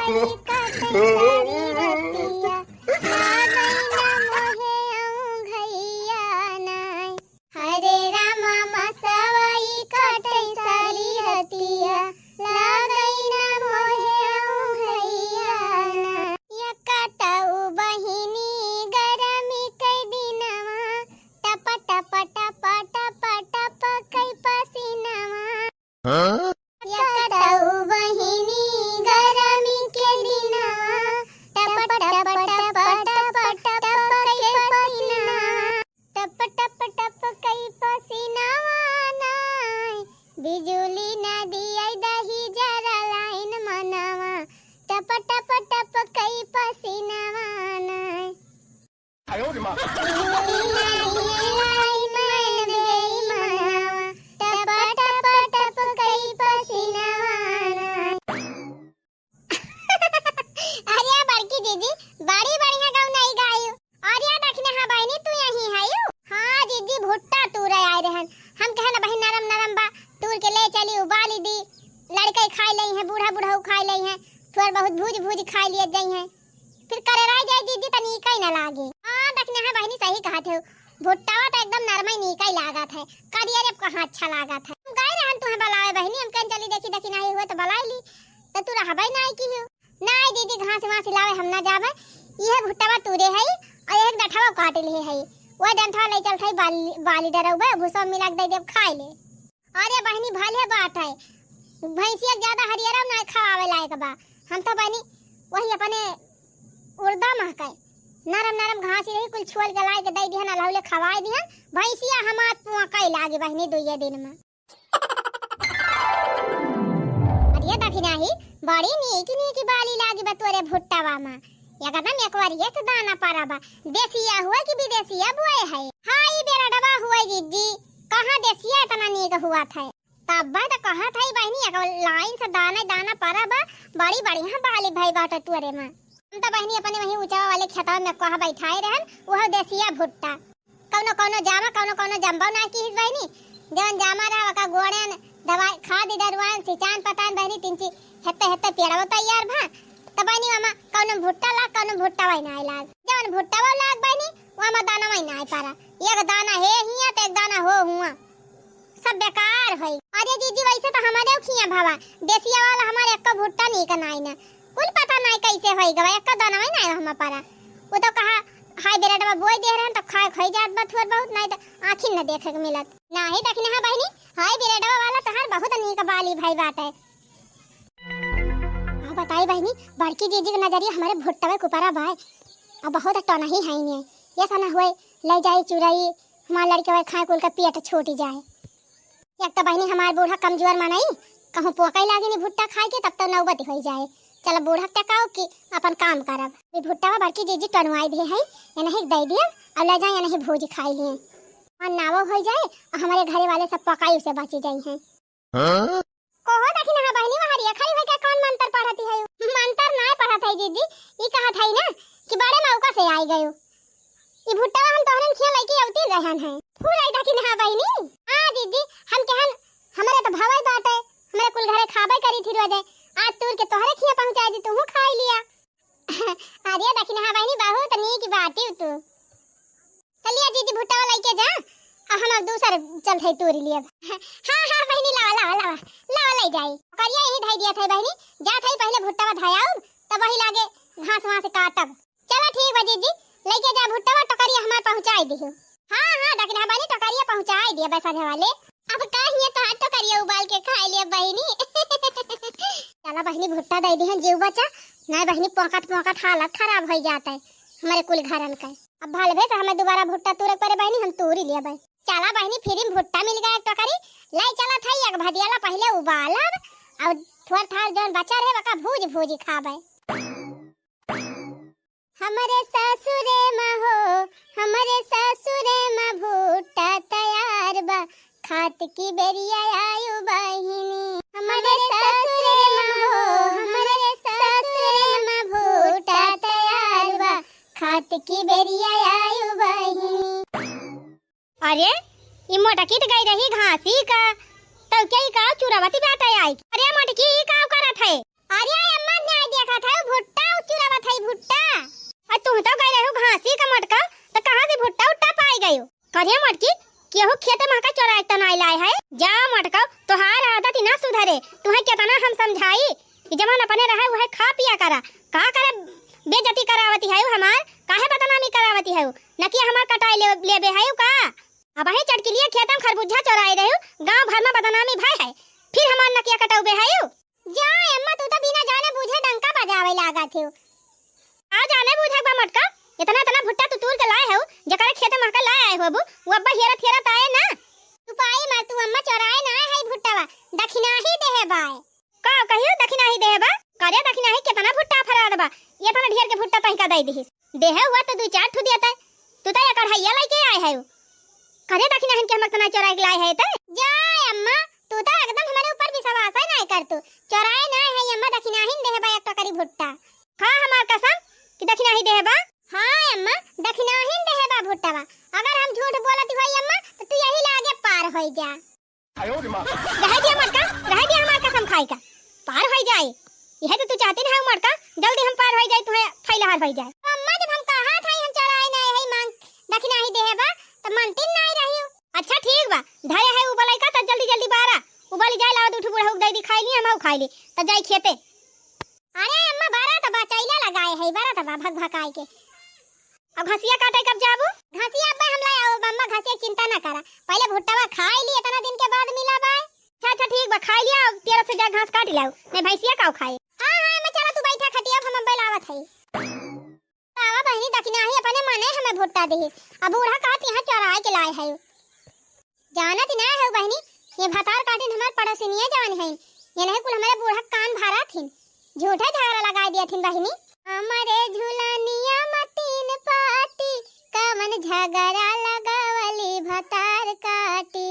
मसवाई काटई सारी रतिया लागई ना मोहे औंघैया नाय। हरे रामा मसवाई काटई सारी रतिया लागई ना मोहे औंघैया नाय। या काटऊ बहिनी गरमी कई दिनवा टप टप टप टप टप कई पसीनवा। या काटऊ बहिनी गरमी के दिनवा टप टप टप टप टप कई पसीनवा। टप टप टप कई पसीनवा नाय। बिजुली ना दियै दही जरा लाइन मनवा टप टप टप कई पसीनवा नाय। बिजुली ना दियै लाइन मन गई मनवा टप टप टप कई पसीनवा नाय। अरे बड़की दीदी बड़ी बढ़िया गाँव नहीं गायू। अरे दक्षिण हाँ बहनी तू यहीं है? हाँ दीदी भुट्टा तूर आए रहन। हम कहे ना बहन नरम नरम बा तूर के ले चली उबाली दी। लड़के खाई लई है बूढ़ा बूढ़ा खाई लई है थोड़ा बहुत भूज भूज खाई लिए जाई है फिर करे रह जाए दीदी त नीका ही ना लागे। हाँ दक्षिण हाँ बहनी सही कहत हो भुट्टावा तो एकदम नरम ही नीका ही लागत है। करिए रे कहाँ अच्छा लागत है। हम गए रहन तुम्हें बलावे बहनी हम कहीं चली देखी देखी नहीं हुआ तो बलाई ली तो तू रहबई नहीं की हो। नहीं दीदी घास वास लावे हम ना जावे यह भुट्टावा तूरे है और एक डठावा काट लिए है वो डंठा ले चल थई बाली डरौबे भूसा मिला के दे देब खाई ले। अरे बहनी भले बात है भैंसिया ज्यादा हरियरा ना खावे लायक बा। हम तो बहनी वही अपने उर्दा महकाई नरम नरम घास रही कुल छोल के लाए के दे दिहन अलहुले खवाए दिहन भैंसिया हमार पुआकई लागे बहनी दुइये दिन में। अरे दखिना ही बड़ी नीकी बाली लागी बा तोरे भुट्टावा में एकदम एक बार ये से दाना पारा बा। देसिया हुआ कि विदेशिया बुए है? हाँ ये बेरा डबा हुआ दीदी कहाँ देसिया इतना नीक हुआ था तब बा तो कहा था बहनी एक लाइन से दाना दाना पारा बा बड़ी बढ़िया बाली भाई बाटा तोरे में। हम तो बहनी अपने वही ऊंचा वाले खेतवा में कहा बैठाए रहन वह देसिया भुट्टा कौनो कौनो जामा कौनो जंबा ना की बहनी जवन जामा रहा का गोड़न दवाई खाद डरवान सिंचान पतान बहनी तिनची हेते हेते पेड़वा तैयार भा तब बहनी मामा कौनो भुट्टा वाई ना लाग जवन भुट्टा वा लाग बहनी वहां दाना वाई ना पारा एक दाना है हिया तो एक दाना हो हुआ सब बेकार है। अरे दीदी वैसे तो हमारे खिया भावा देसिया वाला हमारे एक भुट्टा नहीं का नाई ना कुल पता नहीं कैसे होई गवा एक दाना वाई ना हम पारा वो तो कहा हाय बेरा डबा बोई दे रहन तो खाई जात बा थोड़ बहुत नहीं तो आखिर न देखे के मिलत नहीं दखिन हां बहनी हाय बेरा डबा वाला तो हर बहुत नीक बाली भाई बात है। हां बताई बहनी बड़की दीदी के नजरिए हमारे भुट्टा के ऊपर भाई अब बहुत टोना ही है नहीं ये सना होए ले जाई चुराई हमार लड़के वाले खाए कुल का पेट छोटी जाए। एक तो बहनी हमार बूढ़ा कमजोर मानई कहूं पोकई लागे नी भुट्टा खाए के तब तो नौबत हो जाए। चलो बूढ़ा टकाओ कि अपन काम करब ये भुट्टा बड़की दीदी टनवाई दे है ये नहीं दे दिए और ले जाए नहीं भोज खाई लिए और नावो हो जाए और हमारे घरे वाले सब पकाई उसे बची जाई हैं। कोहो देखी ना बहनी वहां खड़ी होके कौन मंत्र पढ़ती है? मंत्र ना पढ़त है दीदी ई कहत है ना कि बड़े मौका से आई गयो ई भुट्टा हम तोहरन खिया लइकी अवती रहन है फूल आई देखी ना बहनी। हां दीदी हम कहन हमारे तो भावई बात है हमारे कुल घरे खाबे करी थी रोजे आज तूर के तोहरे खिया पहुंचा दी तू खाई लिया। अरे देखी ना बहनी बहुत नीक बात है तू चलिए दीदी भुट्टा लेके जा हम अब दूसर चल थे तूरी लिए। हां बहनी लावा ले जाई करिया यही धाई दिया थे बहनी जा थे पहले भुट्टा धायाऊ तब वही लागे घास वहां से काटब। चलो ठीक है दीदी लेके जा भुट्टा टकरिया हमार पहुंचाई दियो। हां दखना बहनी टकरिया पहुंचाई दिया बैसा वाले अब का हिया तो हाथ टकरिया उबाल के खा लिया बहनी। चला बहनी भुट्टा दे दी जीव बचा नहीं बहनी पोकत हालत खराब हो जाता है हमारे कुल घरन का। अब भाल भेस हमें दोबारा भुट्टा तूरे करे बहनी हम तूरी लिया भाई। चला बहनी फिर भुट्टा मिल गया एक टोकरी लाई चला था एक भदियाला पहले उबालब और थोड़ा था जौन बचा रहे वका भूज खाबे। हमारे ससुरे में भुट्टा तैयार बा खात की बेरिया आयु बहिनी हमारे ससुरे में भुट्टा तैयार बा खात की बेरिया आयु बहिनी। अरे ये मोटकी तो गई रही घासी का तो क्या का चुरावती बात आई। अरे मोटकी का करत है? अरे अम्मा ने देखा था घरे तुम्हें केतना हम समझाई कि जवन अपने रहे वह खा पिया करा का करे बेइज्जती करावती है हमार काहे बदनामी करावती है न कि हमार कटाई लेबे है का अब ही चटकी लिए खेत में खरबूजा चोराए रहे गांव भर में बदनामी भाई है फिर हमार नकिया कटाउबे है जा अम्मा तू तो बिना जाने बूझे डंका बजावे लागा थे आ जाने बूझे बा मटका इतना इतना भुट्टा तू तूर के लाए हो जकरे खेत में का लाए हो अब वो अब्बा हेरत आए ना तू पाई मार तू अम्मा चोराए ना है भुट्टावा दक्षिणा ही देहे बाय का कहियो दक्षिणा ही देहे बा करे दक्षिणा ही कितना भुट्टा फरा देबा ये तना ढेर के भुट्टा तही का दई दिहिस देहे हुआ तो दू चार ठु देता तू तो ये कढ़ाइया लेके आए है करे दक्षिणा ही के हमर तना चोराए के लाए है त जा अम्मा तू तो एकदम हमारे ऊपर विश्वास ही नहीं कर तू चोराए ना है अम्मा दक्षिणा ही देहे बा एक टोकरी भुट्टा खा हमार कसम कि दक्षिणा ही देहे बा हां अम्मा दक्षिणा ही देहे बा भुट्टावा अगर हम झूठ बोलती होई अम्मा तो तू यही लागे पार होई जा आयो रे मां रह दिया मटका रह दिया हमार कसम खाई का पार होई जाए यह तो तू चाहती ना मटका जल्दी हम पार होई जाए तो फैलहार होई जाए अम्मा जब हम कहा था हम चराए ना है मांग दक्षिणा ही देहे बा तो मानती नहीं रही अच्छा ठीक बा धरे है उबलाई का त जल्दी जल्दी बारा उबली जाए लाओ दूठ बुढ़ा दई दी खाई ली हम खाई ली त जाई खेते अरे अम्मा बारा त बचाइला लगाए है बारा त भग भगाई के अब घसिया काटे कब जाबू घसिया अब्बा हम लाए आओ अम्मा घसिया चिंता ना करा पहले भुट्टावा खाई ली इतना दिन के बाद मिला बा अच्छा ठीक बा खाई लिया तेरा से जा घास काट लाओ नहीं भैंसिया काऊ खाए हां हां मैं चला तू बैठा खटिया हम बैलावत है आवा बहनी दक्षिणा ही अपने माने हमें भुट्टा दे अब बूढ़ा काट यहां चराए के लाए है जानत ना है बहनी ये भतार काटिन हमार पड़ोसिनिया जान है ये नहीं कुल हमारे बूढ़ा कान भरा थिन झूठा झाड़ा लगा दिया थिन बहनी हमारे झुलानिया मतीन पाटी कवन झगड़ा लगावली भतार काटी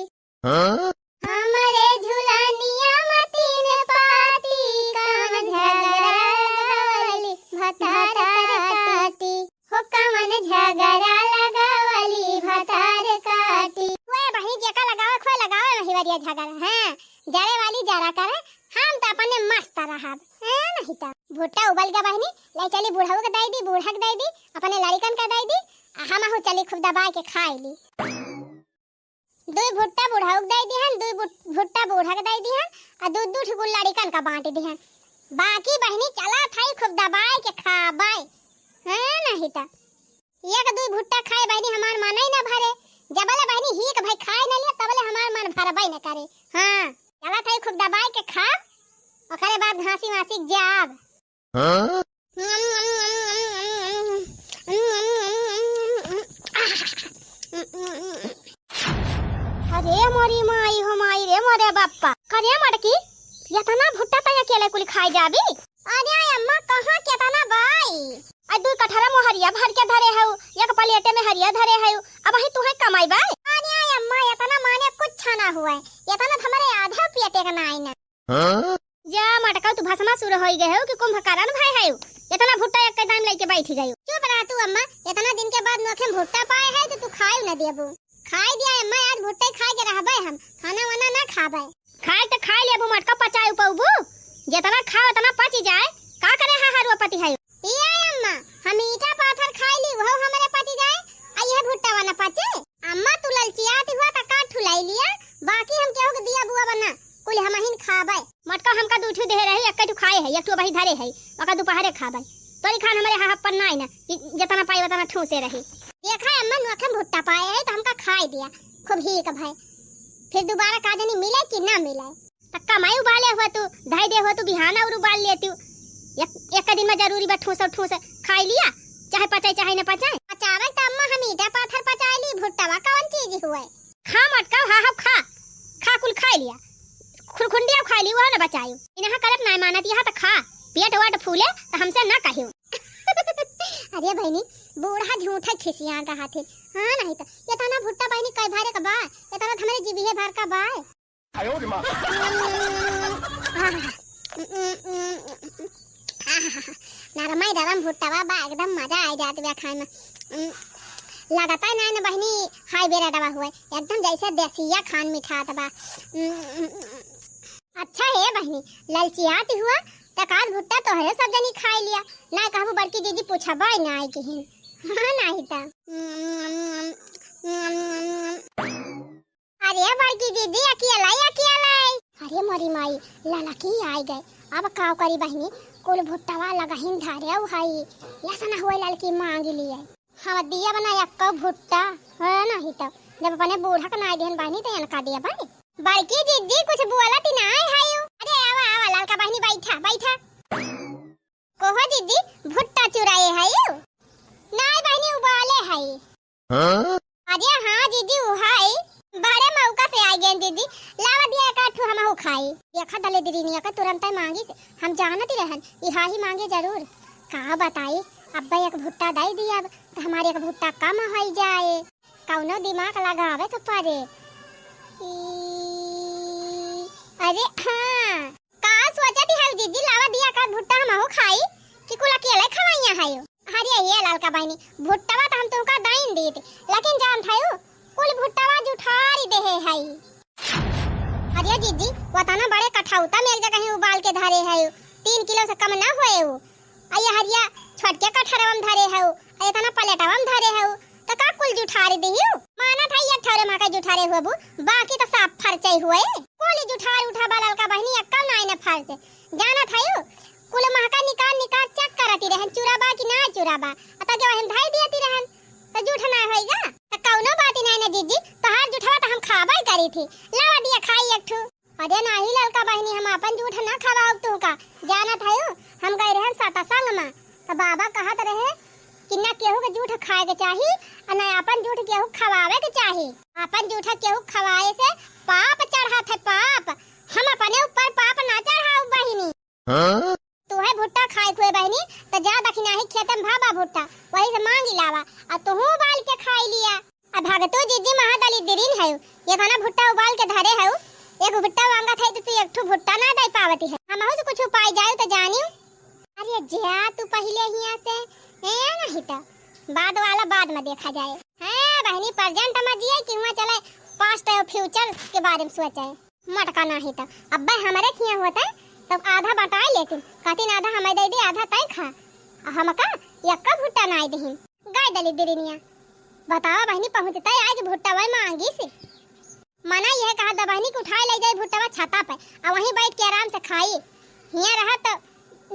हमारे झुलानिया मतीन पाटी कवन झगड़ा लगावली भतार काटी हो कवन झगड़ा लगावली भतार काटी ओए बहनी जेका लगावे खोय लगावे नहीं वरिया झगड़ा हां जरे वाली जरा करे हम त अपने मस्त रहब है नहीं त भुट्टा उबल गया बहनी ले चली बूढ़ाऊ के दाई दी बूढ़ा के दाई दी अपने लड़कन का दाई दी हम हो चली खूब दबा के खाई ली दो भुट्टा बूढ़ाऊ के दाई दी हन दो भुट्टा बूढ़ा के दाई दी हन और दूध दूध गुल लड़कन का बांट दी हन बाकी बहनी चला थाई खूब दबाए के खाबाई है नहीं त एक दो भुट्टा खाए बहनी हमार मन ही ना भरे जबले बहनी ही के भाई खाए ना लिया तबले हमार मन भरबई ना करे हां चला थाई खूब दबाए के खा ओकरे बाद घासी वासी जाब अरे मोरी माई हो माई रे मोरे बाप्पा करे मटकी यतना भुट्टा तय अकेले कुल खाई जाबी अरे अम्मा कहां केतना बाई आ दू कठरा मोहरिया भर के धरे है एक प्लेटे में हरिया धरे है अब ही तू है कमाई बाई अरे अम्मा यतना माने कुछ ना हुआ यतना हमारे आधा पेटे का नाई ना जा मटका तू भसमा सुर होई गए हो कि कुंभकर्ण भाई है इतना भुट्टा एक दाम लेके बैठी गई चुप रह तू अम्मा इतना दिन के बाद नोखे भुट्टा पाए है तो तू खाए न देबू खाई दिया अम्मा आज भुट्टा खाए के रहबे हम खाना वाना ना खाबे खाए तो खाए लेबू मटका पचाए पउबू जितना खाओ उतना पच जाए का करे है हरवा पति है ये अम्मा हम मीठा पाथर खाई ली वो हमारे पच जाए आ ये भुट्टा वाला पचे अम्मा तू ललचियात हुआ त काट ठुलाई लिया बाकी हम केहू के दिया बुआ बना कुल हमहिन खाबे मटका हमका दूठू दे रही एक टू खाए है एक टू वही धरे है ओका दोपहरे खाबे तोरी खान हमारे हाथ पर नाई ना जितना पाई उतना ठूसे रही देखा अम्मा नोखे भुट्टा पाए है तो हमका खाई दिया खूब ही का भाई फिर दोबारा काजनी मिले कि ना मिले तक्का मैं उबाले हुआ तू धाई दे हुआ तू बिहाना और उबाल लेती एक दिन में जरूरी बा ठूस खाई लिया चाहे पचाए चाहे न पचाए पचावे त अम्मा हम ईटा पाथर पचाए ली भुट्टावा कौन चीज हुए खा मटका हा हा खा कुल खाई लिया खुरखुंडिया खा ली वो न बचायो इनहा करत ना मानत यहां त खा पेट वाट फूले त हमसे ना कहियो अरे बहनी बूढ़ा झूठा खिसिया का हाथे हां नहीं त ये तना भुट्टा बहनी कई भारे का बा ये तना हमारे जीबीए भर का बा आयो रे मां नरमाई दरम भुट्टा बा एकदम मजा आ जात बे खाए में लगातार ना बहनी हाई बेरा दवा हुआ एकदम जैसे देसिया खान मिठा दबा अच्छा है बहनी ललचियात हुआ तकाल भुट्टा तो है सब जनी खाई लिया ना कहबो बड़की दीदी पूछा बाय ना आई कि हां नहीं था अरे बड़की दीदी अकेला अरे मरी माई लाला की आई गए। अब का करी बहनी कुल भुट्टावा लगाहिन धारे हाई ऐसा ना हुआ लाल की मांग लिए हम दिया बना यक्का भुट्टा है नहीं तो जब अपने बूढ़ा का नाई देहन बहनी तो इनका दिया भाई बड़की जीजी कुछ बोला ती ना हाय अरे आवा आवा लाल का बहनी बैठा बैठा कोहो जीजी भुट्टा चुराए हाय नाई बहनी उबाले हाय अरे हां जीजी उहाई बड़े मौका से आ गए दीदी लावा दिया का ठू हमहु खाई देखा दले दीदी ने का तुरंत ही मांगी हम जानती रहन इहा ही मांगे जरूर का बताई अब्बा एक भुट्टा दे दिया तो हमारे एक भुट्टा कम हो जाए कौनो दिमाग लगावे तो पारे अरे हां का सोचती है दीदी लावा दिया का भुट्टा हमहु खाई कि कुल अकेले खवाइया है अरे ये लाल का बहनी भुट्टावा तो हम तुमका दाइन देते लेकिन जान थायो कुल भुट्टावा जुठारी देहे हई अरे जीजी वताना बड़े कठौता में एक जगह ही उबाल के धरे है 3 किलो से कम ना होए वो अया हरिया छोटके कठरवम धरे है अया तना पलेटवम धरे है तो का कुल जुठारी देहियो माना था ये ठरे मा का जुठारे हुए बाकी तो साफ फरचई हुए कुल जुठार उठा बालल का बहनी अक्कल नाई न फरसे जाना थायो कुल महका निकाल निकाल चेक करती रहन चुराबा कि ना चुराबा अता जो हम धाई देती रहन तो झूठ ना होएगा तो कौनो बात ही नहीं ना जीजी तोहार झूठवा तो हम खाबा करी थी लावा दिया खाई एक ठू अरे नहीं ललका बहनी हम अपन झूठ ना खवाओ तू का जाना थायो हम गए रहन साता संग में तो बाबा कहत रहे कि ना केहू के झूठ खाए के चाही और ना अपन झूठ केहू खवावे के चाही अपन झूठ केहू खवाए से पाप चढ़त है पाप हम अपने ऊपर पाप ना चढ़ाओ बहिनी तू है भुट्टा खाए खुए बहनी तो जा दखिना ही खेत में भाबा भुट्टा वही से मांगी लावा और तू उबाल के खाई लिया अब भगतो जीजी महादली दिरिन है ये खाना भुट्टा उबाल के धरे है एक भुट्टा मांगा था तो तू एक ठो भुट्टा ना दे पावती है हमहु से कुछ उपाय जाए तो जानियो अरे जा तू पहले हिया से ए नहीं तो बाद वाला बाद में देखा जाए है बहनी प्रेजेंट में जिए कि हुआ चले पास्ट फ्यूचर के बारे में सोचे मटका नहीं तो अब हमारे हिया होता है तब आधा बटाए लेकिन कहती आधा हमें दे दे आधा तय खा हम का यक्का भुट्टा नाई दही गाय दली दिरिनिया बतावा बहनी पहुंचता है आज भुट्टा वही मांगी से मना यह कहा दा बहनी को उठाए ले जाए भुट्टा छाता पे और वहीं बैठ के आराम से खाई हिया रहा तो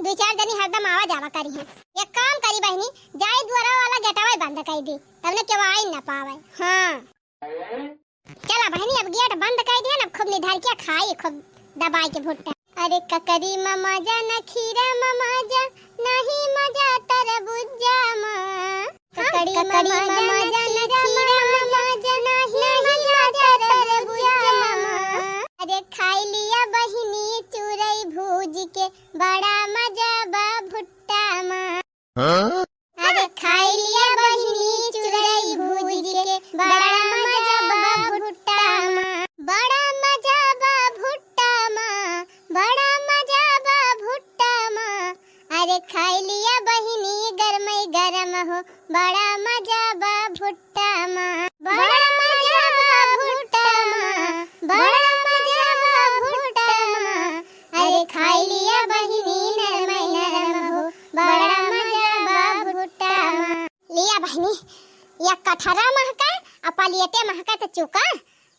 2-4 जनी हरदम आवा जावा करी है एक काम करी बहनी जाए द्वारा वाला गेटवा बंद कर दी तब ने केवा आई ना पावे हां चला बहनी अब गेट बंद कर दिया ना खूब निधार के खाई खूब दबाई के भुट्टा अरे ककरी ममा जा न खीरा ममा जा नहीं मजा तरबूजा मां ककरी ममा जा न खीरा ममा जा नहीं मजा तरबूजा मां अरे खाई लिया बहिनी चुरई भूज के बड़ा मजा बा भुट्टा मां अरे खाई लिया बहिनी चुरई भूज के बड़ा मजा बा भुट्टा मां बड़ा मजा बा भुट्टा मां बड़ा मजा बा भुट्टा मां अरे खाई लिया बहिनी गरमई गरम हो बड़ा मजा बा भुट्टा मां बड़ा मजा बा भुट्टा मां बड़ा मजा बा भुट्टा मां अरे खाई लिया बहिनी नरमई नरम हो बड़ा मजा बा भुट्टा मां लिया बहिनी या कठरा महका अपलियते महका तो चुका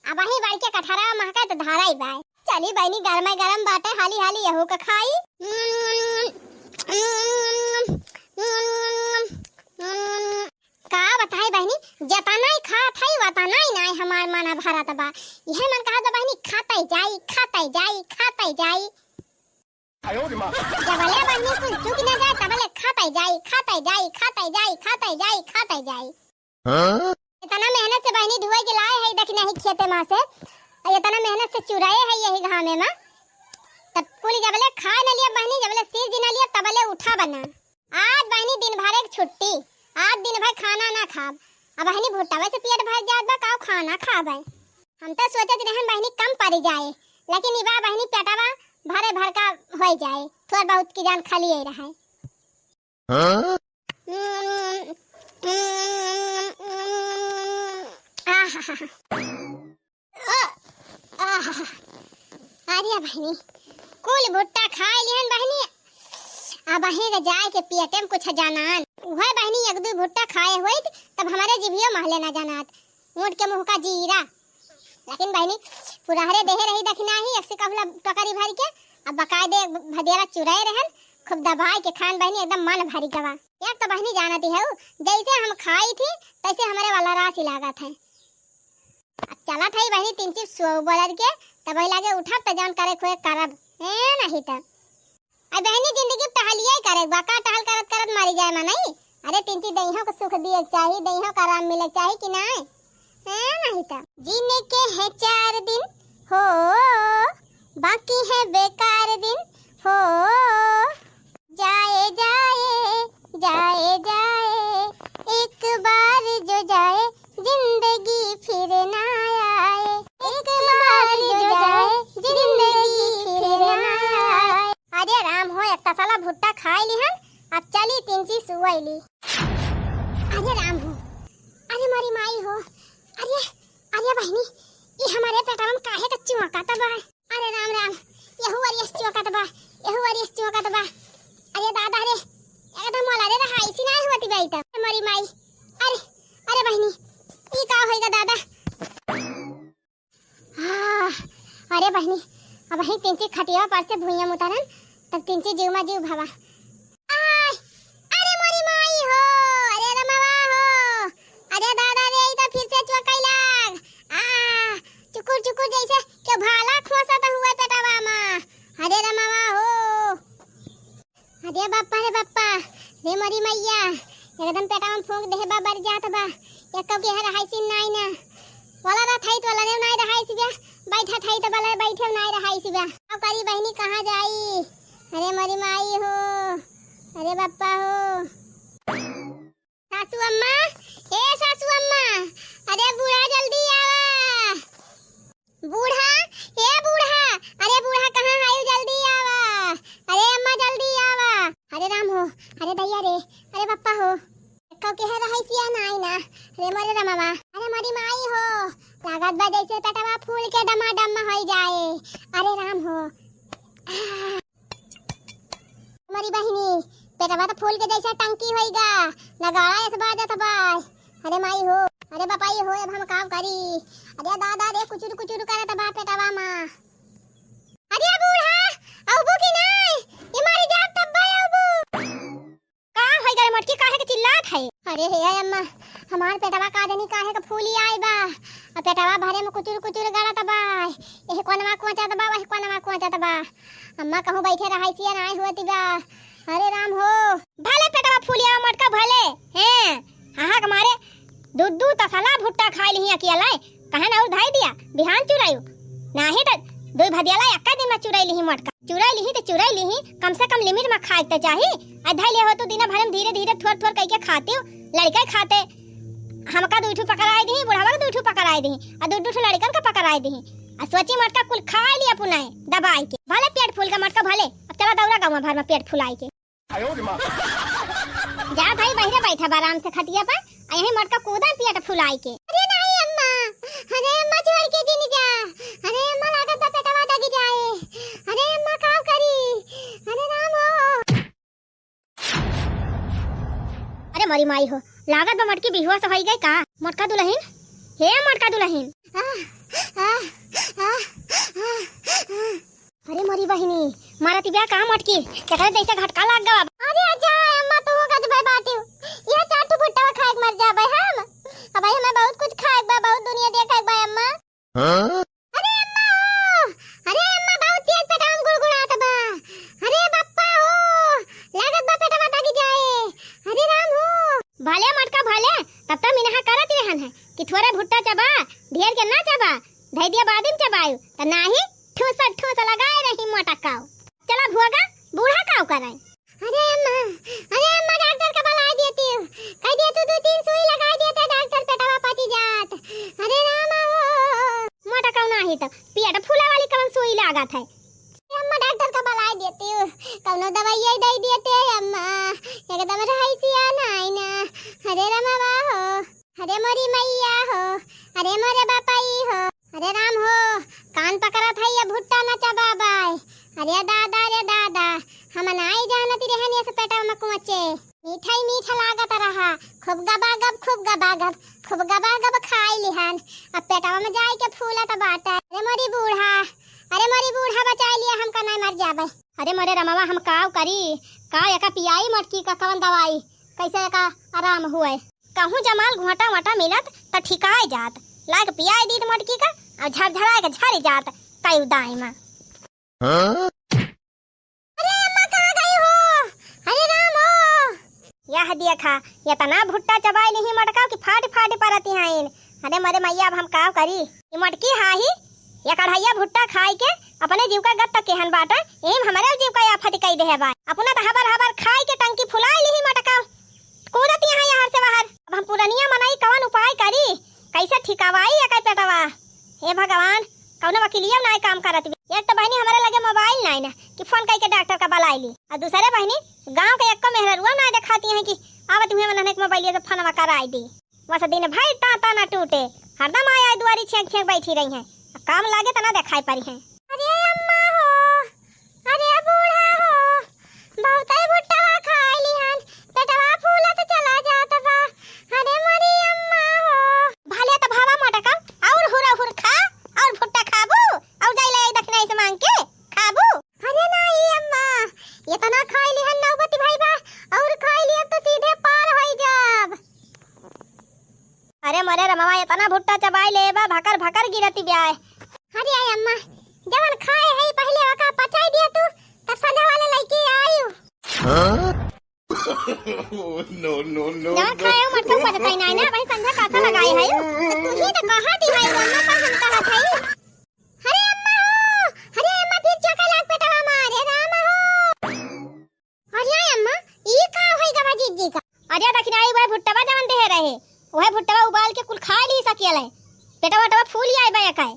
अब ही बाई के कठरा महका तो धारा ही बाय चली बहनी गरम गरम बाटे हाली हाली यहू का खाई का बताई बहनी जतना ही खा थाई वतना ही नहीं हमार मन भरत बा यह मन कहा तो बहनी खाता ही जाई जबले बहनी कुछ चुक न जाए तबले खाता ही जाई इतना मेहनत से बहनी ढुए के लाए है देख नहीं खेते मां से इतना मेहनत से चुराए है यही घामे में तब कुल जबले खा न लिया बहनी जबले सिर दिन लिया तबले उठा बना आज बहनी दिन भर एक छुट्टी आज दिन भर खाना ना खाब अब बहनी भुट्टा से पेट भर जात बा काऊ खाना खाबे हम तो सोचत रहन बहनी कम पड़ जाए लेकिन इबा बहनी पेटवा भरे भर का हो जाए थोड़ा बहुत की जान खाली ही रहे अरे बहनी कुल भुट्टा खाए लिहन बहनी अब बहनी जाए के पेटे में कुछ जानान वह बहनी एक दो भुट्टा खाए हुई तब हमारे जीभियो महले ना जानात ऊँट के मुंह का जीरा लेकिन बहनी पुराहरे देहे रही दखना ही एक से कबला टकरी भर के अब बकायदे भदेरा चुराए रहन खूब दबाई के खान बहनी एकदम मन भरी गवा। एक तो बहनी जानती है जैसे हम खाई थी तैसे हमारे वाला राशि लागत है। अब चला था बहनी 3 चिप सो बोलर के तब लागे उठब त जान करे खोए करब ए नहीं त अब बहनी जिंदगी टहलिए करे बाका टहल करत करत मारी जाए मा नहीं। अरे 3 चिप दइहो को सुख दिए चाहिए दइहो का आराम मिले चाहिए कि नहीं नहीं त जीने के है 4 दिन हो बाकी है बेकार दिन हो जाए जाए जाए जाए एक बार जो जाए जिंदगी फिर ना आए एक बार जो जाए जिंदगी फिर ना आए। अरे राम हो एक तसला भुट्टा खाई लिहन अब चली 3 चीज सुवैली। अरे राम हो अरे मारी माई हो अरे अरे बहनी ये हमारे पेटवा में काहे का चुमकाता बा। अरे राम राम यहू वरियस चुमकाता बा यहू वरियस चुमकाता बा। अरे दादा रे एकदम मोला रे हाइसी नहीं होती बाई त मरी माई। अरे अरे बहनी ई का होएगा दादा। अरे बहनी अब ही 3 चीज खटिया पर से भुइया उतारन तब 3 चीज जीव मा जीव भावा। अरे मरी माई हो अरे रमावा हो अरे दादा रे ई त फिर से चुकैला चुकुर चुकुर जैसे के भाला खोसत हुआ पेटवा मा। अरे रमावा हो अरे बाप्पा रे मरी मैया एकदम पेटवा में फूंक दे बाबर जात बा एक के है रहाइसी नहीं ना वाला रा थाई तो वाला ने नहीं रहाइसी बे बैठा थाई तो वाला बैठे नहीं रहाइसी बे। अब करी बहनी कहां जाई। अरे मरी माई हो अरे बाप्पा हो सासू अम्मा ए सासू अम्मा अरे बूढ़ा जल्दी आवा बूढ़ा ए बूढ़ा अरे बूढ़ा कहां आयु जल्दी आवा अरे अम्मा जल्दी आवा। अरे राम हो अरे दैया रे अरे पप्पा हो कब के है रहाइसिया नहीं ना रे मरे रमावा। अरे मरी माई हो लागत बा जैसे पेटवा फूल के डमाडम हो जाए। अरे राम हो मरी बहिनी पेटवा तो फूल के जैसा टंकी होइगा लगाड़ा ऐसे बाजत बा। अरे माई हो अरे बापाई हो अब हम काम करी। अरे दादा रे कुचुर कुचुर करत बा पेटवा मा। अरे बूढ़ा अबू की नहीं ये मारी जात तब बा अबू का होई गए मटकी काहे के चिल्लात है। अरे हे अम्मा हमार पेटवा का देनी काहे का फूली आई बा अब पेटवा भरे में कुचुर कुचुर गड़त बा एहे कोनमा कोचत बा वही कोनमा कोचत बा अम्मा कहूं बैठे रहाइसिया नहीं होती बा। अरे राम हो भले पेटवा फूलिया मटका भले हैं हां हमारे दूध तसला भुट्टा खाई लिही अकेला कहां ना धाई दिया बिहान चुरायु नाही त दो भदियाला एक्का दिन में चुराई लिही मटका चुराई लिही कम से कम लिमिट में खाए त चाही आधा ले हो तो दिन भर में धीरे धीरे थोड़ थोड़ करके खाते हो लड़का खाते हमका दूठू पकड़ाई दी बुढ़ावा का दूठू पकड़ाई दी आ दूठू लड़कन का पकड़ाई दी आ सोची मटका कुल खा लिया पुनाए दबाई के भले पेट फूल का मटका भले अब चला दौड़ा गांव भर में पेट फुलाई के जा भाई बहरे बैठा आराम से खटिया पर यही मटका कूदा पेट फुलाई के। अरे नहीं अम्मा अरे अम्मा छोड़ के दिन जा अरे अम्मा लागत बा पेटवा दगी जाए अरे अम्मा का करी। अरे राम हो अरे मरी माई हो लागत बा मटकी बिहुआ से होई गई का मटका दुल्हन हे मटका दुल्हन अरे मरी बहिनी मारा तिबिया का मटकी केकरे जैसे झटका लाग गवा। अरे आजा अम्मा तू गज भाई बाटी ये चाटू भुट्टा खाए मर जाबे हम अब भाई हमें बहुत कुछ खाए बा बहुत दुनिया देखाए बा अम्मा। अरे अम्मा हो अरे अम्मा बहुत तेज पेट में गुड़गुड़ात बा। अरे बप्पा हो लागत बा पेटवा दगी जाए। अरे राम हो भले मटका भले तब तक मिनहा करत रहन है कि थोड़ा भुट्टा चबा ढेर के ना चबा धई दिया बादिम चबायु त नाही ठूस लगाए रही मटकाओ चला भुआगा बूढ़ा काव कराए। अरे अम्मा डॉक्टर का बुला देती हूं कह दिया तू 2-3 सुई लगा देता डॉक्टर पेटवा पची जात। अरे रामा हो मटकाओ नाही त पेट फूला वाली कौन सुई लागत है अम्मा डॉक्टर का बुला देती हूं कौनो दवाई दे देते अम्मा एकदम रहाइसिया नहीं ना। अरे रामा हो अरे मोरी मैया हो अरे मोरे बापाई हो अरे राम हो कान पकड़ा था ये भुट्टा न चबा बाय। अरे दादा हम नाई जानती रहनी ऐसे पेटा में कुमचे मीठा ही मीठा लागत रहा खूब गबागब खूब गबागब खाई लिहन अब पेटवा में जाई के फूला त बाटा अरे मोरी बूढ़ा बचा लिया हमका नहीं मर जाबे। अरे मोरे रमावा हम काव करी का एका पियाई मटकी का कवन दवाई कैसे एका आराम हुए कहूँ जमाल घोटा वटा मिलत त ठिकाए जात लाग पियाई दी मटकी का और झरझरा के झरी जात कई दाई में। अरे अम्मा कहाँ गई हो? अरे राम हो यह देखा ये तना भुट्टा चबाई नहीं मटका की फाट फाट परती हैं। अरे मरे मैया अब हम काव करी ये मटकी हाही या कढ़ैया भुट्टा खाई के अपने जीव का गत केहन बाटा एम हमारे जीव का आफत कई दे है बा अपना त हबर खाई के टंकी फुलाई ली मटका कूदत यहाँ यहाँ से बाहर। अब हम पुरानिया मनाई कवन उपाय करी कैसे ठिकावाई या कै पेटवा हे भगवान कौनो वकीलिया नहीं काम करत एक तो बहनी हमारे लगे मोबाइल नहीं ना कि फोन करके डॉक्टर का बुलाई ली और दूसरे बहनी गांव के एक को मेहरुआ ना दिखाती है कि आवत हुए मनने के मोबाइल से फोनवा कराई दी बस दिन भाई ता ना टूटे हरदम आया दुआरी छेक छेक बैठी रही है काम लागे तना दिखाई पड़ी है। अरे अम्मा हो अरे बूढ़ा हो बहुत ही भुट्टा खाई लिहन पेटवा फूला तो चला जात बा। अरे मरी अम्मा हो भले तो भावा मटका और हुर खा और भुट्टा खाबू और जाई ले दक्षिणा से मांग के खाबू। अरे नहीं अम्मा ये तना खाई लिहन नौबती भाई बा और खाई लिया तो सीधे पार होई जाब। अरे मरे रमावा ये तना भुट्टा चबाई लेबा भकर गिरती ब्याह। अरे आई अम्मा जवन खाए है पहले वका पचाई दिया तू तब संधा वाले लड़की आयु। नो जवन खाए हो मटका पचताई ना ना भाई संधा काथा लगाई है तू ही तो कहा दी है अम्मा पर हम कहा थई। अरे अम्मा फिर चोका लाग पेटवा मारे राम हो। अरे आई अम्मा ई का होई गवा जीजी का। अरे दखिनाई भाई भुट्टावा जवन दे रहे ओहे भुट्टावा उबाल के कुल खा ली सकेले पेटवा फूल आई बा काए।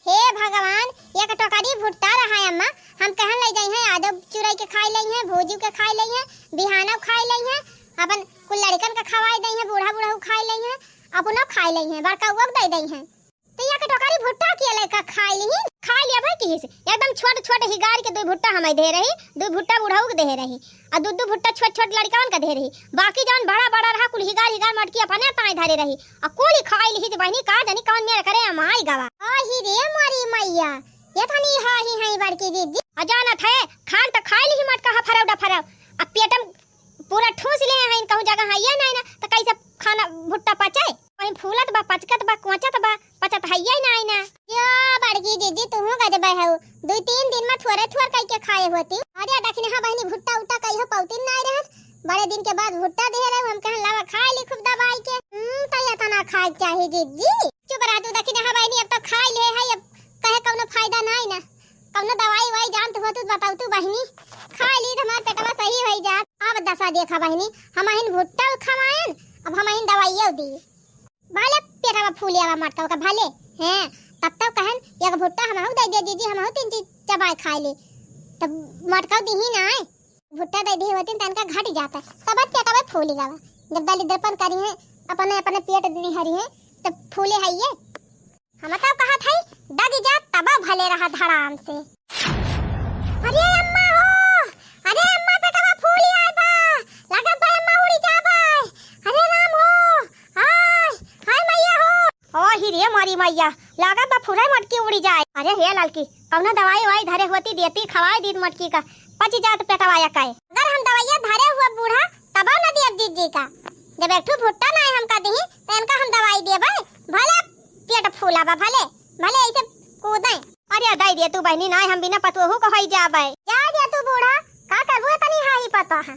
हे भगवान एक टोकरी भुट्टा रहा है अम्मा हम कहन ले जाई है आदो चुराई के खाई लई है भोजू के खाई लई है बिहाना खाई लई है अपन कुल लड़कन का खवाई दई है बूढ़ा खाई लई है अपनो खाई लई है बड़का उग दई दई है तो एक टोकरी भुट्टा के लइका खाई ली खा लिया भाई की एकदम छोट हिगार के दो भुट्टा हमें दे रही दो भुट्टा बूढ़ाऊ के दे रही और दो भुट्टा छोट लड़कन का दे रही बाकी जवन बड़ा रहा कुल हिगार मटकी अपने ताई धरे रही और कोली खाई ली बहनी का जानी कौन मेरे करे माई गवा। आही रे मारी मैया ये थानी हाही है बड़की दीदी अजानत है खान तो खाई ली मटका फराव अब पेटम पूरा ठूस ले है कहूं जगह है नहीं ना तो कैसे खाना भुट्टा पचाए कहीं फूलत बा पचकत बा कोचत बा पचत है नहीं ना या बड़की दीदी तू गजब है 2-3 दिन में थोड़े कई के खाए होती। अरे दखने हां बहनी भुट्टा उट्टा कई हो पौती नहीं रहत बड़े दिन के बाद भुट्टा दे रहे हम कहन लावा खाई ली खूब दवाई के तो या तना खाए चाहिए दीदी चुप रह तू दखने हां बहनी अब तो खाई ले है अब कहे कोनो फायदा नहीं ना कोनो दवाई वाई जानत हो तू बताऊ तू बहनी खाई ली हमार पेटवा सही होई जात। अब दशा देखा बहनी हम हिन भुट्टा खवाएन अब हम हिन दवाइयो दी भले पेटवा फूलियावा मटका का भले हैं तब तक कहन एक भुट्टा हमहु दे दे दीदी हमहु 3 चीज चबाई खाई ले तब मटका दी ही ना भुट्टा दे दी होती तनका घट जाता तब पेटवा फूली गावा जब दली दर्पण करी है अपने पेट दी हरी है तब फूले है ये हम तो कहा था दगी जा तब भले रहा धड़ाम से। अरे अम्मा पेटवा फूली आई बा लगा बा अम्मा उड़ी जा बा। अरे राम हो हाय मैया हो ओ ही रे मारी मैया लगा बा फुरा मटकी उड़ी जाए। अरे हे लालकी कौना दवाई वाई धरे होती देती खवाई दी मटकी का पची जात पेटवाया काए अगर हम दवाइया धरे हुआ बूढ़ा तब न दिए जीजी का जब एक भुट्टा ना हम का दही तो इनका हम दवाई देबे भले पेट फूला बा भले ऐसे कूदे। अरे दाई दे तू बहनी ना हम बिना पतोहू को होई जाबे जा दे तू बूढ़ा का करबो तनी हाई पता है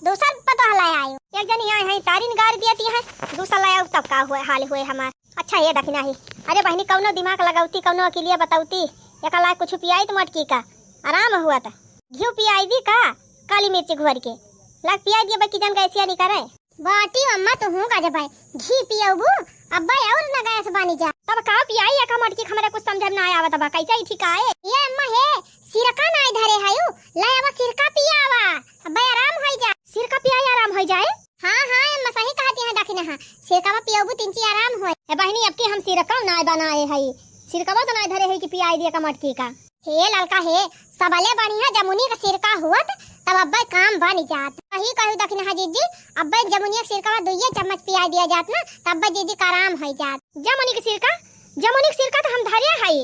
दूसर पता हलाय आयो एक जनी आई है तारीन गार दियती है दूसरा लाया तब का हुए हाल हुए हमार। अच्छा ये दखना ही अरे बहनी कौनो दिमाग लगाउती कौनो अकेलिए बताउती एक लाख कुछ पियाई तो मटकी का आराम हुआ था घी पियाई दी का काली मिर्ची घोर के लग पियाई दिए बाकी जन कैसे नहीं करे बाटी अम्मा तो हूं का जब घी पियाबू अब्बा और न गया से बानी जा तब का पियाई का मटकी हमरा कुछ समझ ना आया तब कैसे ही ठीक आए ये अम्मा है सिरका ना धरे हायो लाया सिरका पियावा अब्बा आराम होई जा सिरका पियाई आराम होई जाए। हां अम्मा सही कहती है दखना हां सिरका पियाबू तिनची आराम होय ए बहनी अब की हम सिरका ना बनाए हई सिरका तो ना धरे है कि पियाई दिए का मटकी का हे ललका हे सबले बढ़िया जमुनी का सिरका हुआ तब अब्बा काम बन जात। वही कहू दखिन हा जीजी अब्बा जमुनिया के सिरका दुइये चम्मच पिया दिया जात ना तब अब्बा जीजी का आराम हो जात। जमुनी के सिरका तो हम धरिया हई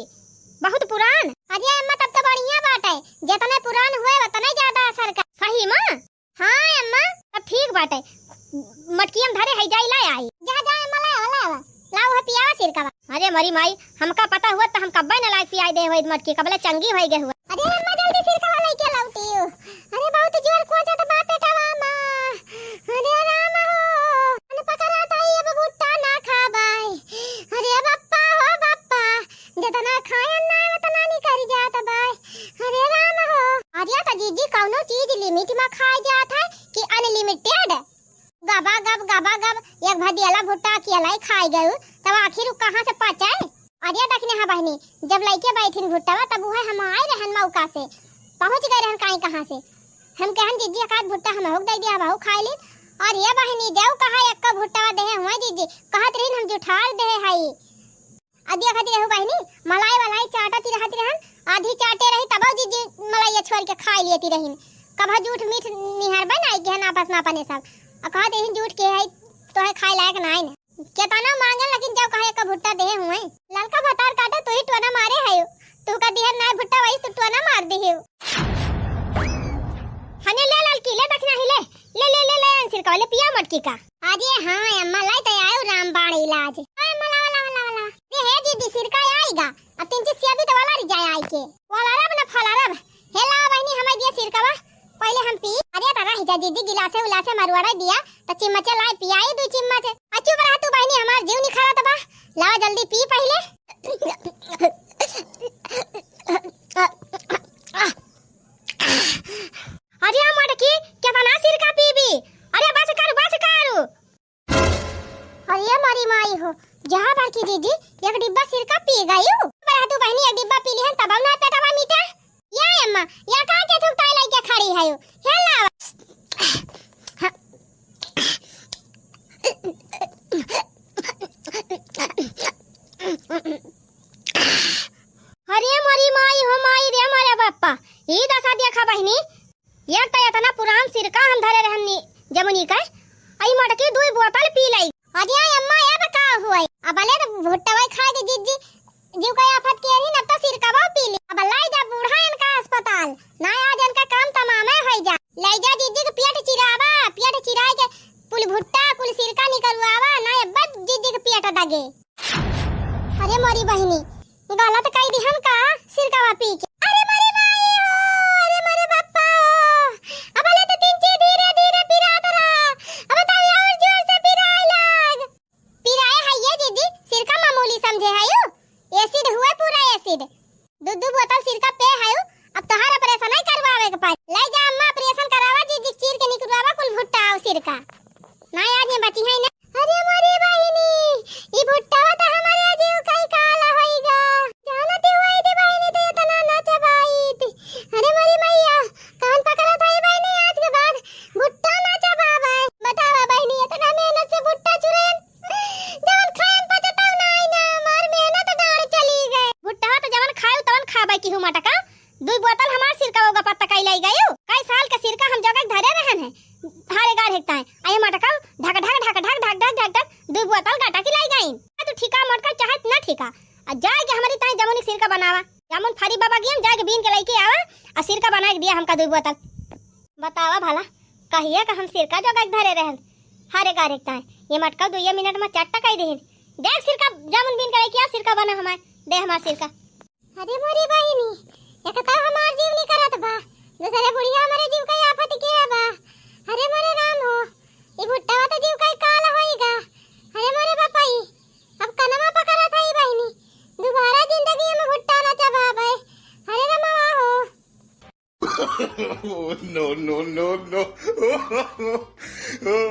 बहुत पुरान। अरे अम्मा तब तो बढ़िया बाटे जितना पुरान हुए उतना ज्यादा असर कर। सही मां? हां अम्मा तब ठीक बाटे। मटकी हम धरे हई जाई ला आई। जा जा अम्मा ला लाओ है पिया सिरका। अरे मरी माई हमका पता हुआ तो हम कब्बे न लायक पिया दे होई मटकी कबले चंगी होई गे हुआ। अरे अम्मा जल्दी सिरका वाला के लाउती हो। अरे बहुत जोर को जा तो बाप बेटा मामा। अरे राम हो अन पकड़ा ताई अब भुट्टा ना खाबाई। अरे बप्पा हो बप्पा जितना खाए ना उतना नहीं कर जात बाई। अरे राम हो अरे तो जीजी कौनो चीज लिमिट में खाए जात है कि अनलिमिटेड? गबा गब एक भदियाला भुट्टा अकेला ही खाई गयो तब आखिर कहां से पचाए। अरे देखने हा बहनी जब लइके बैठिन भुट्टावा तब उहे हम आए रहन मौका से पहुंच गए रहन काई कहां से। हम कहन जीजी एक आध भुट्टा हम होक दे दिया बहु खाई ली। और ये बहनी जाऊ कहा एक का भुट्टावा देहे हुआ जीजी कहत रहिन हम जुठार देहे हई। अदिया खाती रहू बहनी मलाई चाटती रहती रहन आधी चाटे रही तब जीजी मलाई छोड़ के खाई लेती रहिन। कभा झूठ मीठ निहार बनाई के ना आपस में अपने सब कहते हैं झूठ के है तो है खाए लायक नहीं न केतना मांगन लेकिन जब कहे का भुट्टा दे हुए ललका भतार काटे तो ही टोना मारे है तू का दिहर ना भुट्टा वही तो टोना मार दे है। हने ले ललकी ले देखना ही ले सिरका वाले पिया मटकी का। अरे हां अम्मा लाई तो आयो रामबाण इलाज। अम्मा ला ये है दीदी सिरका आएगा अब तीन चीज अभी तो वाला री जाए आई के वाला रब ना फला रब हेला बहनी हमें दिया सिरका वा पहले हम पी। अरे तारा हिजा दीदी गिलासे उलासे मरवाड़ा दिया तो चिम्मच लाए पियाई 2 चिम्मच। अच्छू बरा तू बहनी हमार जीव नहीं खरा तबा लाओ जल्दी पी पहले। अरे मटकी केतना सिरका पीबी? अरे बस कर। अरे मरी माई हो जहां बड़की दीदी एक डिब्बा सिरका पी गई बरा तू बहनी एक डिब्बा पी लिहन तब ना पेटवा मीठा। या अम्मा या का के थुक ताई लइके खड़ी है हेला। अरे मरी माई हो माई रे मारे बाप्पा ई दशा देखा बहनी ये तो इतना पुरान सिरका हम धरे रहनी जमुनी का आई मटकी 2 बोतल पी लाई। अरे अम्मा ये बका हुई अब ले तो भुट्टा खाए के जीजी जीव का आफत के रही न तो सिरका वो पी ली। अब लाई जा बूढ़ा इनका अस्पताल ना आज इनका काम तमाम है जा ले जा जीजी के पेट चिराए के पुल भुट्टा कुल सिरका निकलवावा ना बस जीजी के पेट दगे। अरे मोरी बहनी गलत कह दी हम का सिरका वा पी के। अरे मरे भाई हो अरे मरे बाप्पा अब ले तो तीन ची धीरे पिरात रहा अब तो और जोर से पिराए लग। पिराए है ये जीजी सिरका मामूली समझे है एसिड हुए पूरा एसिड 2 बोतल सिरका पे है अब तोहार ऑपरेशन नहीं करवावे के पास ले जा अम्मा ऑपरेशन करावा जीजी चीर के निकलवावा कुल भुट्टा और सिरका ना आज में बची है ना। अरे मरी बहनी ई भुट्टा तो हमारे जीव कई काला होएगा जानते हुए दे बहनी तो इतना ना चबाई थी। अरे मरी मैया कान पकड़ा था बहनी आज के बाद भुट्टा ना चबावे बतावा बहनी इतना मेहनत से भुट्टा चुरेन जवन खाएन पचता नहीं ना मार मेहनत डाल चली गए भुट्टा तो जवन खाए तवन खाबे की हुमा टका 2 बोतल हमार सिरका होगा पत्ता कई लाई गयो कई साल का सिरका हम जगह धरे रहन है हारे गार हेकता है आई मटका ढक 2 बोतल गाटा की लाई गई तो ठीका मटका चाहत ना ठीका आ जाए के हमारी ताई जमुनी सिरका बनावा जामुन फरी बाबा गियन जाके बीन के लेके आवा आ सिरका बना के दिया हमका 2 बोतल। बतावा भला कहिए का हम सिरका जगह धरे रहन हारे गार हेकता है ये मटका 2 मिनट में चट्टा कई देहिन देख सिरका जामुन बीन के लेके आ सिरका बना हमार दे हमार सिरका। अरे मोरी बहिनी एक तो हमार जीव नहीं करत बा दूसरे बुढ़िया हमारे जीव का आफत के बा। अरे मोरे राम हो ई भुट्टा तो जीव का काला होएगा। अरे मोरे बापाई अब कनमा पकड़ा था ई बहिनी दोबारा जिंदगी में भुट्टा ना चबावे। अरे रमवा हो no.